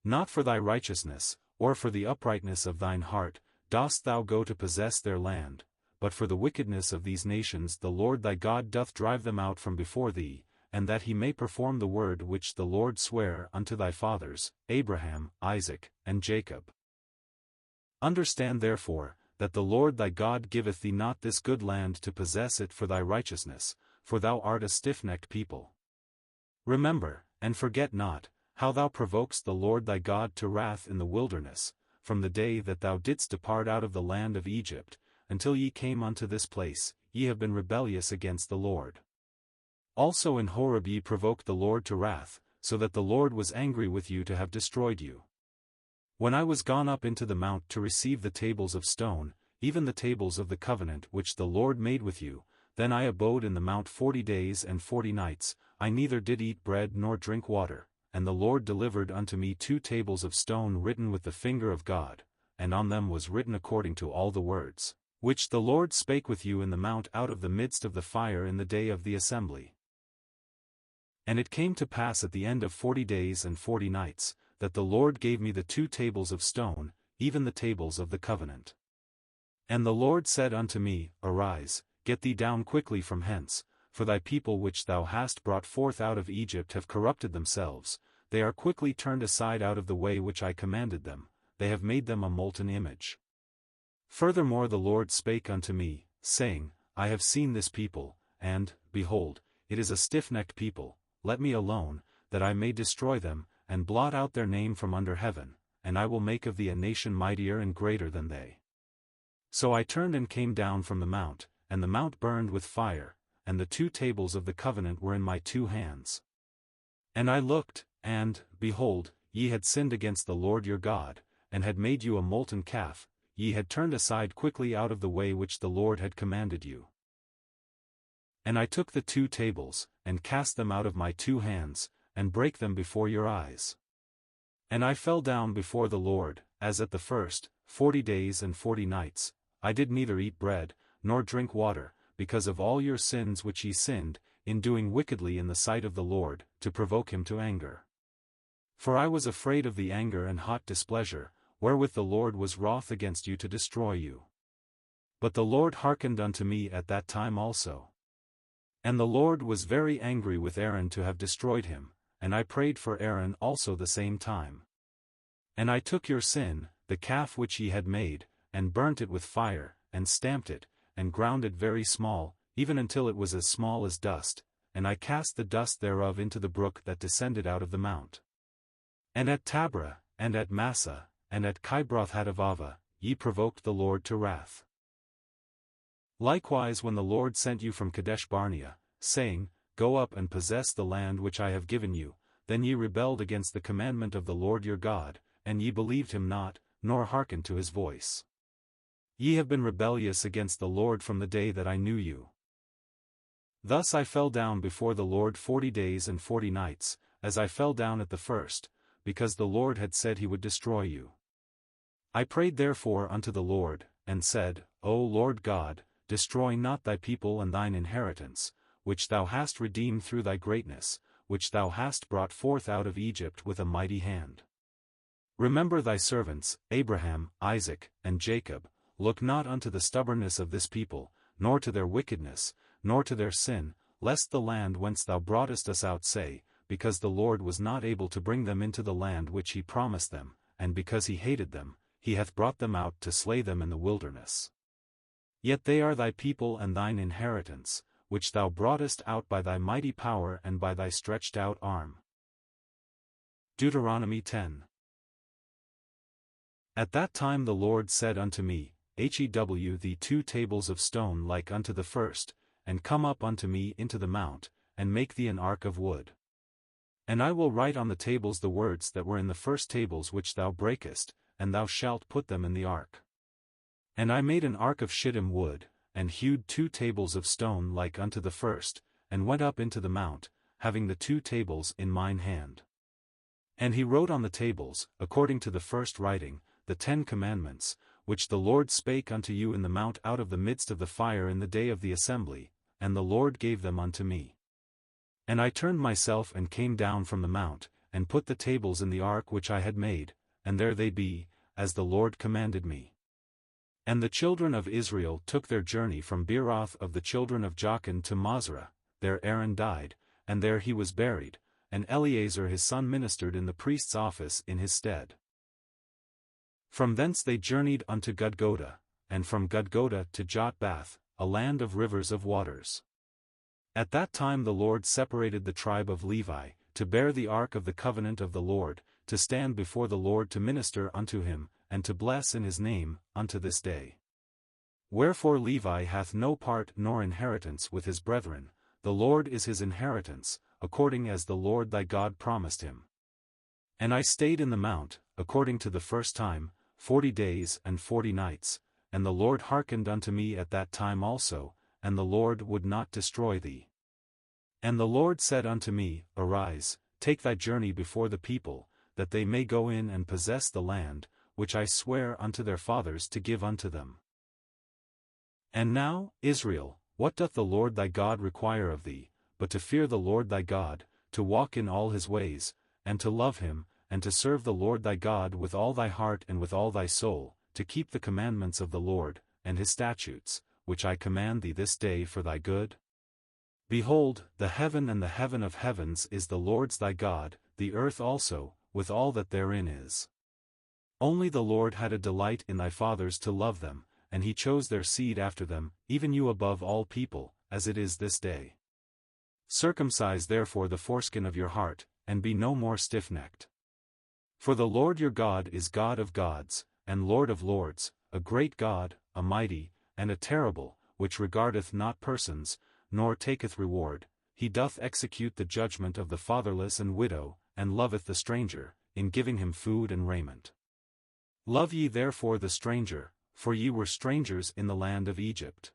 S1: Not for thy righteousness, or for the uprightness of thine heart, dost thou go to possess their land, but for the wickedness of these nations the Lord thy God doth drive them out from before thee, and that he may perform the word which the Lord sware unto thy fathers, Abraham, Isaac, and Jacob. Understand therefore, that the Lord thy God giveth thee not this good land to possess it for thy righteousness, for thou art a stiff-necked people. Remember, and forget not, how thou provokest the Lord thy God to wrath in the wilderness, from the day that thou didst depart out of the land of Egypt, until ye came unto this place, ye have been rebellious against the Lord. Also in Horeb ye provoked the Lord to wrath, so that the Lord was angry with you to have destroyed you. When I was gone up into the mount to receive the tables of stone, even the tables of the covenant which the Lord made with you, then I abode in the mount 40 days and 40 nights, I neither did eat bread nor drink water. And the Lord delivered unto me 2 tables of stone written with the finger of God, and on them was written according to all the words, which the Lord spake with you in the mount out of the midst of the fire in the day of the assembly. And it came to pass at the end of 40 days and 40 nights, that the Lord gave me the 2 tables of stone, even the tables of the covenant. And the Lord said unto me, Arise, get thee down quickly from hence, for thy people which thou hast brought forth out of Egypt have corrupted themselves, they are quickly turned aside out of the way which I commanded them, they have made them a molten image. Furthermore the Lord spake unto me, saying, I have seen this people, and, behold, it is a stiff-necked people, let me alone, that I may destroy them, and blot out their name from under heaven, and I will make of thee a nation mightier and greater than they. So I turned and came down from the mount, and the mount burned with fire, and the 2 tables of the covenant were in my 2 hands. And I looked, and, behold, ye had sinned against the Lord your God, and had made you a molten calf, ye had turned aside quickly out of the way which the Lord had commanded you. And I took the 2 tables, and cast them out of my 2 hands, and brake them before your eyes. And I fell down before the Lord, as at the first, 40 days and 40 nights, I did neither eat bread, nor drink water, because of all your sins which ye sinned, in doing wickedly in the sight of the Lord, to provoke him to anger. For I was afraid of the anger and hot displeasure, wherewith the Lord was wroth against you to destroy you. But the Lord hearkened unto me at that time also. And the Lord was very angry with Aaron to have destroyed him, and I prayed for Aaron also the same time. And I took your sin, the calf which ye had made, and burnt it with fire, and stamped it, and ground it very small, even until it was as small as dust, and I cast the dust thereof into the brook that descended out of the mount. And at Taberah, and at Massah, and at Kibroth-Hattaavah, ye provoked the Lord to wrath. Likewise when the Lord sent you from Kadesh-barnea, saying, Go up and possess the land which I have given you, then ye rebelled against the commandment of the Lord your God, and ye believed him not, nor hearkened to his voice. Ye have been rebellious against the Lord from the day that I knew you. Thus I fell down before the Lord 40 days and 40 nights, as I fell down at the first, because the Lord had said he would destroy you. I prayed therefore unto the Lord, and said, O Lord God, destroy not thy people and thine inheritance, which thou hast redeemed through thy greatness, which thou hast brought forth out of Egypt with a mighty hand. Remember thy servants, Abraham, Isaac, and Jacob, look not unto the stubbornness of this people, nor to their wickedness, nor to their sin, lest the land whence thou broughtest us out say, because the Lord was not able to bring them into the land which he promised them, and because he hated them, he hath brought them out to slay them in the wilderness. Yet they are thy people and thine inheritance, which thou broughtest out by thy mighty power and by thy stretched out arm. Deuteronomy 10. At that time the Lord said unto me, Hew thee 2 tables of stone like unto the first, and come up unto me into the mount, and make thee an ark of wood. And I will write on the tables the words that were in the first tables which thou breakest, and thou shalt put them in the ark. And I made an ark of shittim wood, and hewed 2 tables of stone like unto the first, and went up into the mount, having the 2 tables in mine hand. And he wrote on the tables, according to the first writing, the 10 commandments, which the Lord spake unto you in the mount out of the midst of the fire in the day of the assembly, and the Lord gave them unto me. And I turned myself and came down from the mount, and put the tables in the ark which I had made, and there they be, as the Lord commanded me. And the children of Israel took their journey from Beeroth of the children of Jachin to Mosra, there Aaron died, and there he was buried, and Eleazar his son ministered in the priest's office in his stead. From thence they journeyed unto Gudgodah, and from Gudgodah to Jotbath, a land of rivers of waters. At that time the Lord separated the tribe of Levi, to bear the ark of the covenant of the Lord, to stand before the Lord to minister unto him, and to bless in his name, unto this day. Wherefore Levi hath no part nor inheritance with his brethren, the Lord is his inheritance, according as the Lord thy God promised him. And I stayed in the mount, according to the first time, 40 days and 40 nights, and the Lord hearkened unto me at that time also, and the Lord would not destroy thee. And the Lord said unto me, Arise, take thy journey before the people, that they may go in and possess the land, which I swear unto their fathers to give unto them. And now, Israel, what doth the Lord thy God require of thee, but to fear the Lord thy God, to walk in all his ways, and to love him, and to serve the Lord thy God with all thy heart and with all thy soul, to keep the commandments of the Lord, and his statutes, which I command thee this day for thy good? Behold, the heaven and the heaven of heavens is the Lord's thy God, the earth also, with all that therein is. Only the Lord had a delight in thy fathers to love them, and he chose their seed after them, even you above all people, as it is this day. Circumcise therefore the foreskin of your heart, and be no more stiff-necked. For the Lord your God is God of gods, and Lord of lords, a great God, a mighty, and a terrible, which regardeth not persons, nor taketh reward, he doth execute the judgment of the fatherless and widow, and loveth the stranger, in giving him food and raiment. Love ye therefore the stranger, for ye were strangers in the land of Egypt.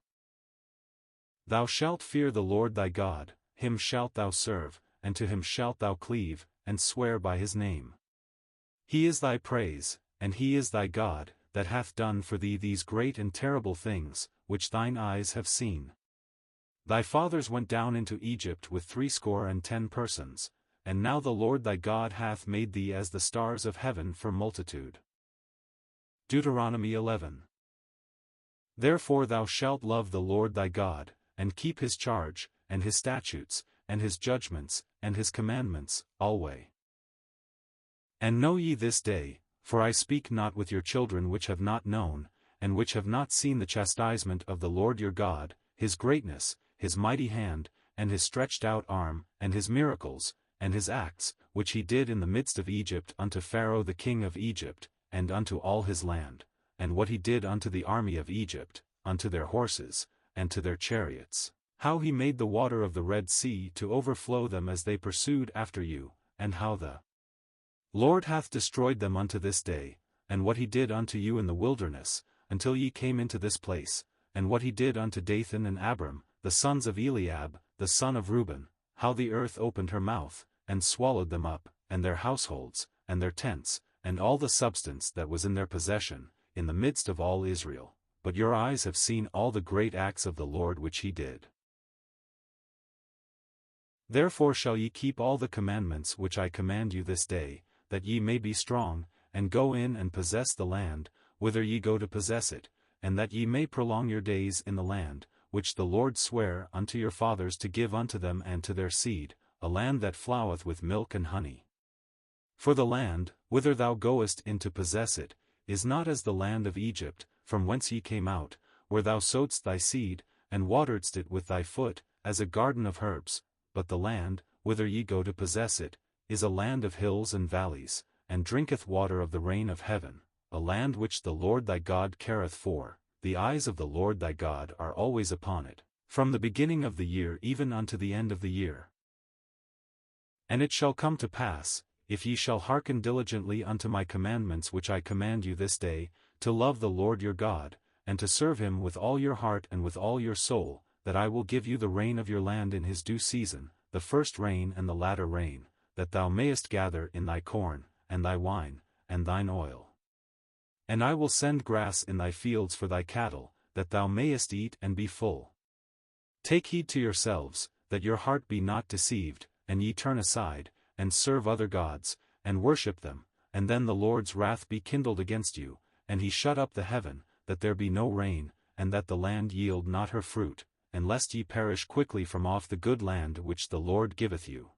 S1: Thou shalt fear the Lord thy God, him shalt thou serve, and to him shalt thou cleave, and swear by his name. He is thy praise, and he is thy God, that hath done for thee these great and terrible things, which thine eyes have seen. Thy fathers went down into Egypt with 70 persons, and now the Lord thy God hath made thee as the stars of heaven for multitude. Deuteronomy 11. Therefore thou shalt love the Lord thy God, and keep his charge, and his statutes, and his judgments, and his commandments, alway. And know ye this day, for I speak not with your children which have not known, and which have not seen the chastisement of the Lord your God, his greatness, his mighty hand, and his stretched out arm, and his miracles, and his acts, which he did in the midst of Egypt unto Pharaoh the king of Egypt, and unto all his land, and what he did unto the army of Egypt, unto their horses, and to their chariots, how he made the water of the Red Sea to overflow them as they pursued after you, and how the Lord hath destroyed them unto this day, and what he did unto you in the wilderness, until ye came into this place, and what he did unto Dathan and Abiram, the sons of Eliab, the son of Reuben, how the earth opened her mouth, and swallowed them up, and their households, and their tents, and all the substance that was in their possession, in the midst of all Israel. But your eyes have seen all the great acts of the Lord which he did. Therefore shall ye keep all the commandments which I command you this day, that ye may be strong, and go in and possess the land, whither ye go to possess it, and that ye may prolong your days in the land, which the Lord sware unto your fathers to give unto them and to their seed, a land that floweth with milk and honey. For the land, whither thou goest in to possess it, is not as the land of Egypt, from whence ye came out, where thou sowedst thy seed, and wateredst it with thy foot, as a garden of herbs, but the land, whither ye go to possess it, is a land of hills and valleys, and drinketh water of the rain of heaven, a land which the Lord thy God careth for. The eyes of the Lord thy God are always upon it, from the beginning of the year even unto the end of the year. And it shall come to pass, if ye shall hearken diligently unto my commandments which I command you this day, to love the Lord your God, and to serve him with all your heart and with all your soul, that I will give you the rain of your land in his due season, the first rain and the latter rain, that thou mayest gather in thy corn, and thy wine, and thine oil. And I will send grass in thy fields for thy cattle, that thou mayest eat and be full. Take heed to yourselves, that your heart be not deceived, and ye turn aside, and serve other gods, and worship them, and then the Lord's wrath be kindled against you, and he shut up the heaven, that there be no rain, and that the land yield not her fruit, and lest ye perish quickly from off the good land which the Lord giveth you.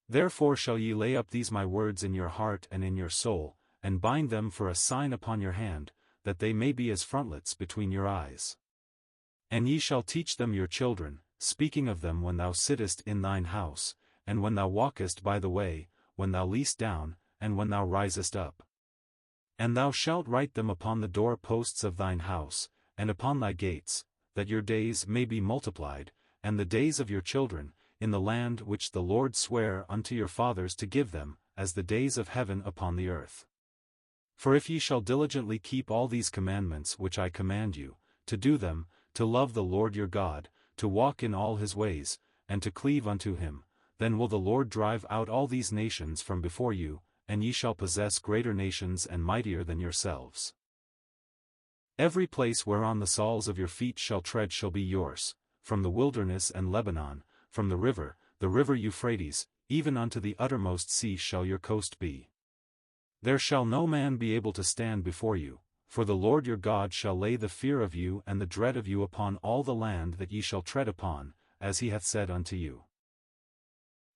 S1: Therefore shall ye lay up these my words in your heart and in your soul, and bind them for a sign upon your hand, that they may be as frontlets between your eyes. And ye shall teach them your children, speaking of them when thou sittest in thine house, and when thou walkest by the way, when thou liest down, and when thou risest up. And thou shalt write them upon the door posts of thine house, and upon thy gates, that your days may be multiplied, and the days of your children, in the land which the Lord sware unto your fathers to give them, as the days of heaven upon the earth. For if ye shall diligently keep all these commandments which I command you, to do them, to love the Lord your God, to walk in all his ways, and to cleave unto him, then will the Lord drive out all these nations from before you, and ye shall possess greater nations and mightier than yourselves. Every place whereon the soles of your feet shall tread shall be yours, from the wilderness and Lebanon, from the river Euphrates, even unto the uttermost sea shall your coast be. There shall no man be able to stand before you, for the Lord your God shall lay the fear of you and the dread of you upon all the land that ye shall tread upon, as he hath said unto you.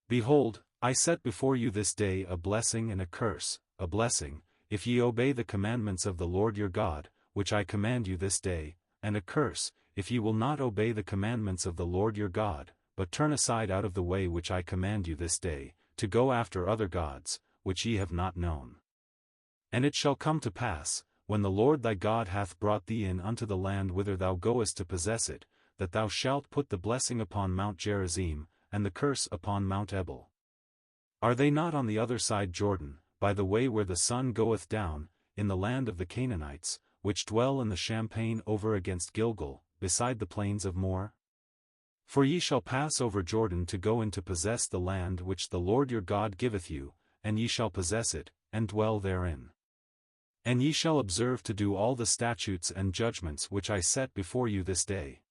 S1: Behold, I set before you this day a blessing and a curse, a blessing, if ye obey the commandments of the Lord your God, which I command you this day, and a curse, if ye will not obey the commandments of the Lord your God, but turn aside out of the way which I command you this day, to go after other gods, which ye have not known. And it shall come to pass, when the Lord thy God hath brought thee in unto the land whither thou goest to possess it, that thou shalt put the blessing upon Mount Gerizim, and the curse upon Mount Ebal. Are they not on the other side Jordan, by the way where the sun goeth down, in the land of the Canaanites, which dwell in the champaign over against Gilgal, beside the plains of Moor? For ye shall pass over Jordan to go in to possess the land which the Lord your God giveth you, and ye shall possess it, and dwell therein. And ye shall observe to do all the statutes and judgments which I set before you this day.